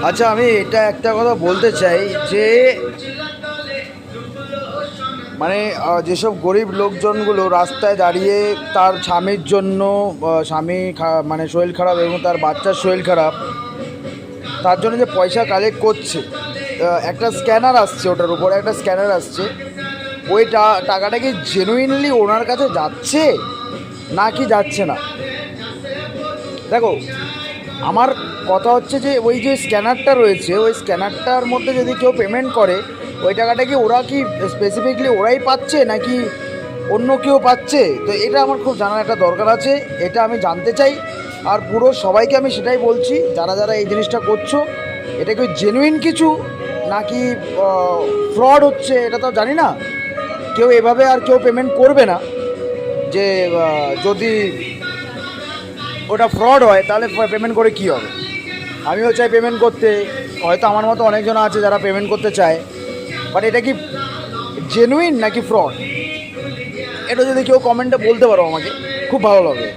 আচ্ছা, আমি এটা একটা কথা বলতে চাই যে মানে যেসব গরিব লোকজনগুলো রাস্তায় দাঁড়িয়ে তার স্বামীর জন্য মানে শরীর খারাপ এবং তার বাচ্চার শরীর খারাপ, তার জন্য যে পয়সা কালেক্ট করছে, একটা স্ক্যানার আসছে, ওটার উপরে একটা স্ক্যানার আসছে, ওই টাকাটা কি জেনুইনলি ওনার কাছে যাচ্ছে না কি যাচ্ছে না? দেখো, আমার কথা হচ্ছে যে ওই যে স্ক্যানারটা রয়েছে, ওই স্ক্যানারটার মধ্যে যদি কেউ পেমেন্ট করে, ওই টাকাটা কি ওরা কি স্পেসিফিকলি ওরাই পাচ্ছে নাকি অন্য কেউ পাচ্ছে? তো এটা আমার খুব জানার একটা দরকার আছে, এটা আমি জানতে চাই। আর পুরো সবাইকে আমি সেটাই বলছি, যারা যারা এই জিনিসটা করছো, এটা কি জেনুইন কিছু নাকি ফ্রড হচ্ছে এটা তো জানি না। কেউ এভাবে আর কেউ পেমেন্ট করবে না যে যদি ওটা ফ্রড হয় তাহলে পেমেন্ট করে কী হবে। আমিও চাই পেমেন্ট করতে, হয়তো আমার মতো অনেকজন আছে যারা পেমেন্ট করতে চায়, বাট এটা কি জেনুইন নাকি ফ্রড, এটা যদি কেউ কমেন্টে বলতে পারো আমাকে, খুব ভালো লাগবে।